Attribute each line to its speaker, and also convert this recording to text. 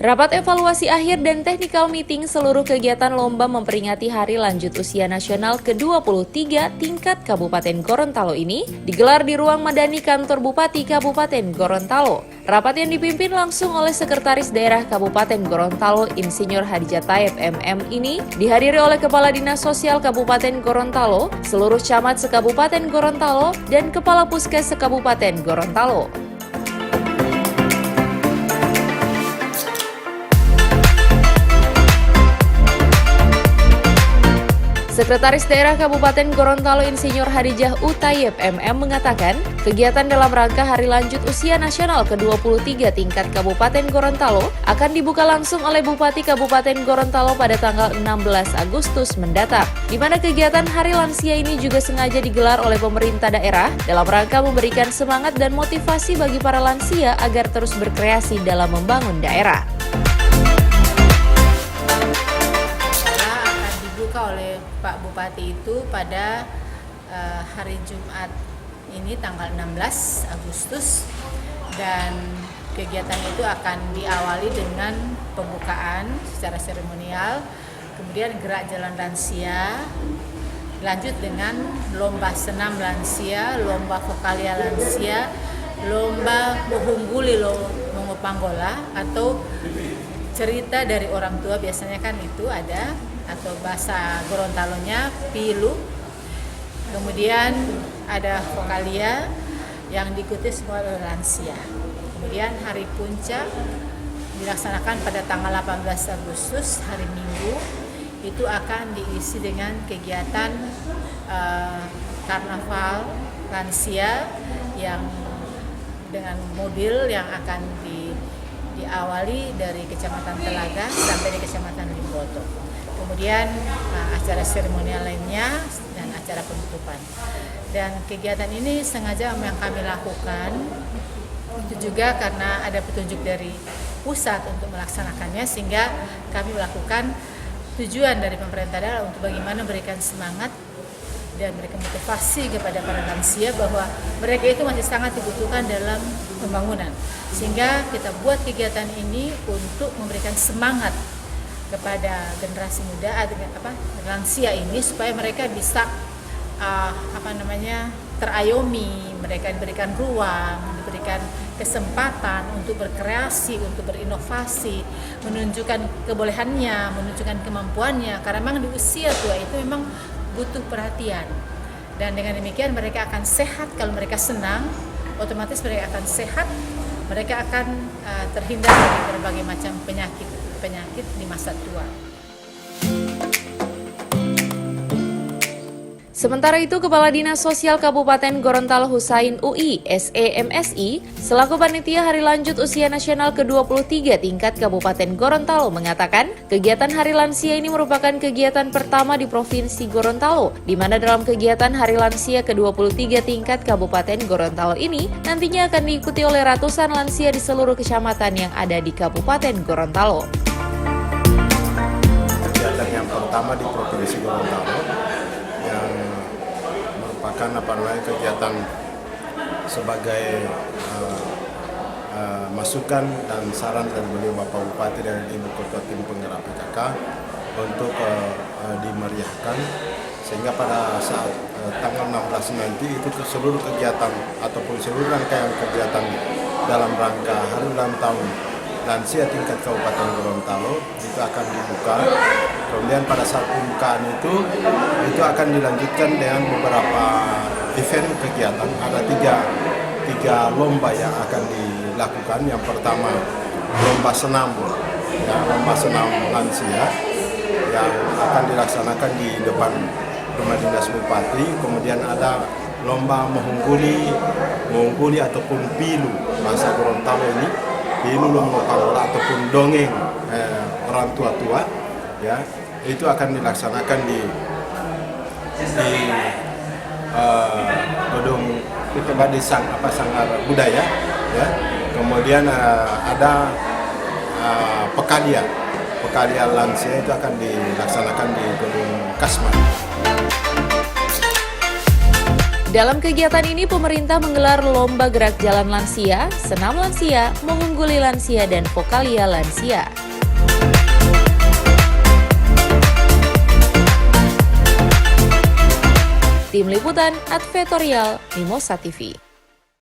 Speaker 1: Rapat evaluasi akhir dan technical meeting seluruh kegiatan lomba memperingati Hari Lanjut Usia Nasional ke-23 tingkat Kabupaten Gorontalo ini digelar di Ruang Madani Kantor Bupati Kabupaten Gorontalo. Rapat yang dipimpin langsung oleh Sekretaris Daerah Kabupaten Gorontalo Insinyur Hadijah Taib MM ini dihadiri oleh Kepala Dinas Sosial Kabupaten Gorontalo, seluruh camat se-Kabupaten Gorontalo, dan Kepala Puskes se-Kabupaten Gorontalo. Sekretaris Daerah Kabupaten Gorontalo Insinyur Hadijah Taib MM mengatakan, kegiatan dalam rangka Hari Lanjut Usia Nasional ke-23 tingkat Kabupaten Gorontalo akan dibuka langsung oleh Bupati Kabupaten Gorontalo pada tanggal 16 Agustus mendatang, di mana kegiatan Hari Lansia ini juga sengaja digelar oleh pemerintah daerah dalam rangka memberikan semangat dan motivasi bagi para lansia agar terus berkreasi dalam membangun daerah.
Speaker 2: Oleh Pak Bupati itu pada hari Jumat ini tanggal 16 Agustus, dan kegiatan itu akan diawali dengan pembukaan secara seremonial, kemudian gerak jalan lansia, lanjut dengan lomba senam lansia, lomba vokalia lansia, lomba mengungguli Mongo Panggola atau cerita dari orang tua, biasanya kan itu ada, atau bahasa Gorontalonya pilu. Kemudian ada vokalia yang diikuti semua oleh lansia. Kemudian hari puncak dilaksanakan pada tanggal 18 Agustus, hari Minggu. Itu akan diisi dengan kegiatan karnaval lansia yang dengan mobil yang akan diawali dari Kecamatan Telaga sampai di Kecamatan Limboto. Kemudian acara seremonial lainnya dan acara penutupan. Dan kegiatan ini sengaja yang kami lakukan itu juga karena ada petunjuk dari pusat untuk melaksanakannya, sehingga kami melakukan tujuan dari pemerintah daerah untuk bagaimana memberikan semangat dan memberikan motivasi kepada para lansia bahwa mereka itu masih sangat dibutuhkan dalam pembangunan. Sehingga kita buat kegiatan ini untuk memberikan semangat kepada generasi muda, lansia ini, supaya mereka bisa terayomi, mereka diberikan ruang, diberikan kesempatan untuk berkreasi, untuk berinovasi, menunjukkan kebolehannya, menunjukkan kemampuannya, karena memang di usia tua itu memang butuh perhatian. Dan dengan demikian mereka akan sehat. Kalau mereka senang, otomatis mereka akan sehat, mereka akan terhindar dari berbagai macam penyakit di masa tua.
Speaker 1: Sementara itu, Kepala Dinas Sosial Kabupaten Gorontalo Husain UI, SEMSI, selaku panitia Hari Lanjut Usia Nasional ke-23 tingkat Kabupaten Gorontalo mengatakan, kegiatan Hari Lansia ini merupakan kegiatan pertama di Provinsi Gorontalo, di mana dalam kegiatan Hari Lansia ke-23 tingkat Kabupaten Gorontalo ini nantinya akan diikuti oleh ratusan lansia di seluruh kecamatan yang ada di Kabupaten Gorontalo.
Speaker 3: Kegiatan yang pertama di Provinsi Gorontalo yang merupakan kegiatan sebagai masukan dan saran dari beliau Bapak Bupati dan Ibu Ketua Tim Penggerak PKK untuk dimeriahkan, sehingga pada saat tanggal 16 nanti itu ke seluruh kegiatan ataupun seluruh rangkaian kegiatan dalam rangka Hari Ulang Tahun Lansia tingkat Kabupaten Gorontalo itu akan dibuka. Kemudian pada saat pembukaan itu akan dilanjutkan dengan beberapa event kegiatan. Ada tiga lomba yang akan dilakukan. Yang pertama lomba senam lansia yang akan dilaksanakan di depan Rumah Dinas Bupati. Kemudian ada lomba mengungguli ataupun pilu bahasa Gorontalo ini, pilu Mongo Panggola ataupun dongeng orang tua-tua, ya, itu akan dilaksanakan di gedung di Sanggar Budaya, ya. Kemudian ada pekalia lansia itu akan dilaksanakan di gedung Kasman.
Speaker 1: Dalam kegiatan ini, pemerintah menggelar lomba gerak jalan lansia, senam lansia, mengungguli lansia, dan vokalia lansia. Tim Liputan Advertorial Mimosa TV.